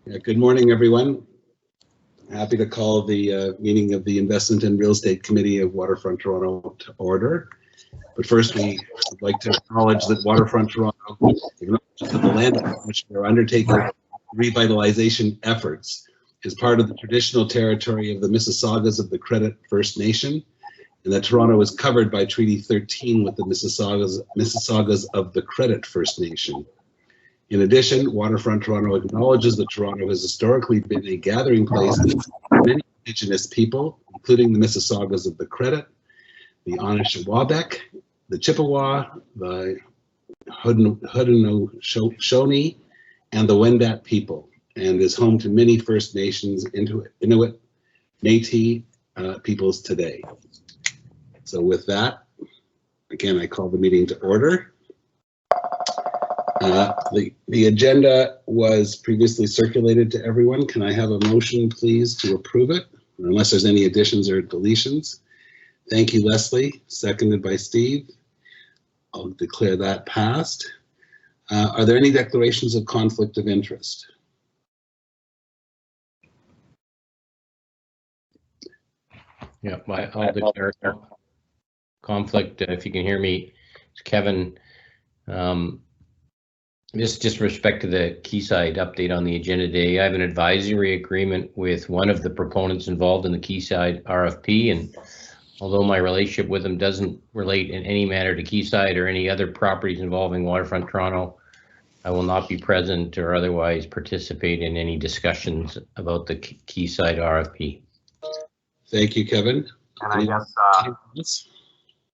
Good morning, everyone. Happy to call the meeting of the Investment and Real Estate Committee of Waterfront Toronto to order. But first, we would like to acknowledge that Waterfront Toronto acknowledges that the land on which we are undertaking revitalization efforts is part of the traditional territory of the Mississaugas of the Credit First Nation, and that Toronto is covered by Treaty 13 with the Mississaugas of the Credit First Nation. In addition, Waterfront Toronto acknowledges that Toronto has historically been a gathering place for many Indigenous people, including the Mississaugas of the Credit, the Anishinaabe, the Chippewa, the Haudenosaunee, and the Wendat people, and is home to many First Nations, Inuit, Métis peoples today. So with that, again, I call the meeting to order. The agenda was previously circulated to everyone. Can I have a motion, please, to approve it, unless there's any additions or deletions? Thank you, Leslie. Seconded by Steve. I'll declare that passed. Are there any declarations of conflict of interest? Yeah, I'll declare conflict. If you can hear me, it's Kevin. Just respect to the Quayside update on the agenda today. I have an advisory agreement with one of the proponents involved in the Quayside RFP, and although my relationship with them doesn't relate in any manner to Quayside or any other properties involving Waterfront Toronto, I will not be present or otherwise participate in any discussions about the Quayside RFP. Thank you, Kevin. And I guess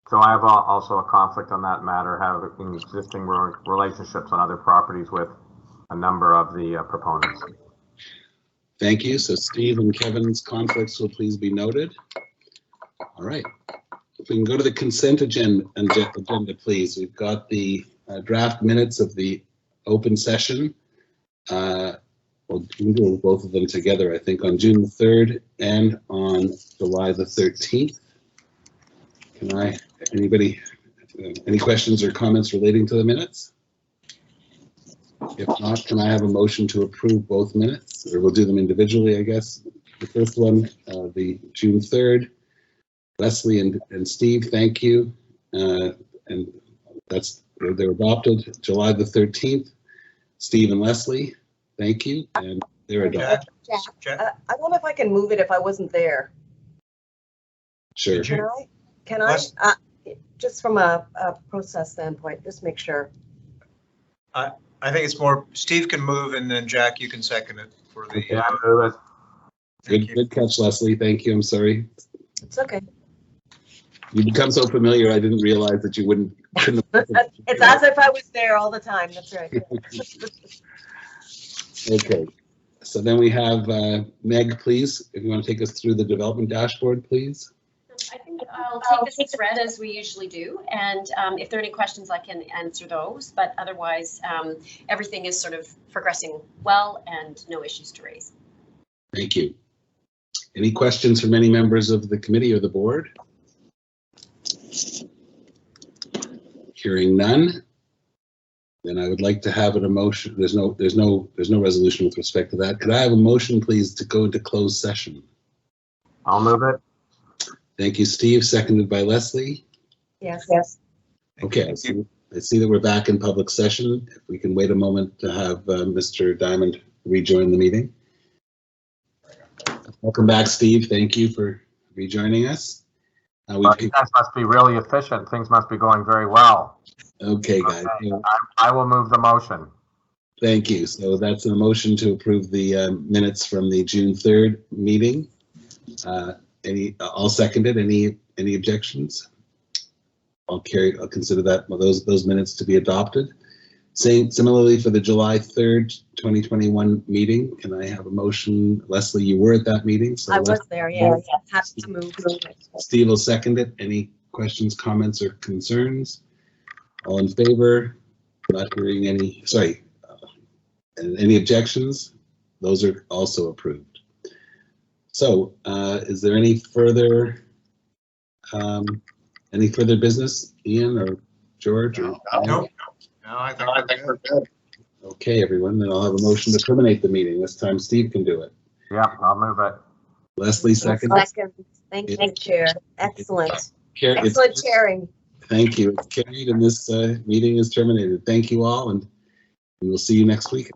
so I have also a conflict on that matter, having existing relationships on other properties with a number of the proponents. Thank you. So Steve and Kevin's conflicts will please be noted. All right. If we can go to the consent agenda, please. We've got the draft minutes of the open session. Well, we can do both of them together, I think, on June the 3rd and on July the 13th. Anybody, any questions or comments relating to the minutes? If not, can I have a motion to approve both minutes? Or we'll do them individually, I guess. The first one, the June 3rd, Leslie and Steve, thank you. And they're adopted. July the 13th, Steve and Leslie, thank you. And they're adopted. Jack, I wonder if I can move it if I wasn't there. Sure. Can I? Just from a process standpoint, just make sure. I think it's more Steve can move and then Jack, you can second it for the. Yeah, move it. Good catch, Leslie. Thank you. I'm sorry. It's okay. You become so familiar, I didn't realize that you couldn't. It's as if I was there all the time. That's right. Okay. So then we have Meg, please, if you want to take us through the development dashboard, please. I think I'll take this as read as we usually do, and if there are any questions I can answer those, but otherwise everything is sort of progressing well and no issues to raise. Thank you. Any questions from any members of the committee or the board? Hearing none, then I would like to have an motion. There's no resolution with respect to that. Could I have a motion, please, to go into closed session? I'll move it. Thank you, Steve. Seconded by Leslie. Yes. Okay, I see that we're back in public session. If we can wait a moment to have Mr. Diamond rejoin the meeting. Welcome back, Steve. Thank you for rejoining us. You guys must be really efficient. Things must be going very well. Okay, guys. I will move the motion. Thank you. So that's a motion to approve the minutes from the June 3rd meeting. I'll second it. Any objections? I'll consider that those minutes to be adopted. Similarly for the July 3rd, 2021 meeting, can I have a motion? Leslie, you were at that meeting. So I was there, yes. Happy to move. Steve will second it. Any questions, comments, or concerns? All in favor? Not hearing any, sorry. Any objections? Those are also approved. So is there any further business, Ian or George? Or No, I think we're good. Okay, everyone, then I'll have a motion to terminate the meeting. This time Steve can do it. Yeah, I'll move it. Leslie, second. Second. Thank you, Chair. Excellent. Excellent It's- chairing. Thank you. It's carried and this meeting is terminated. Thank you all, and we will see you next week.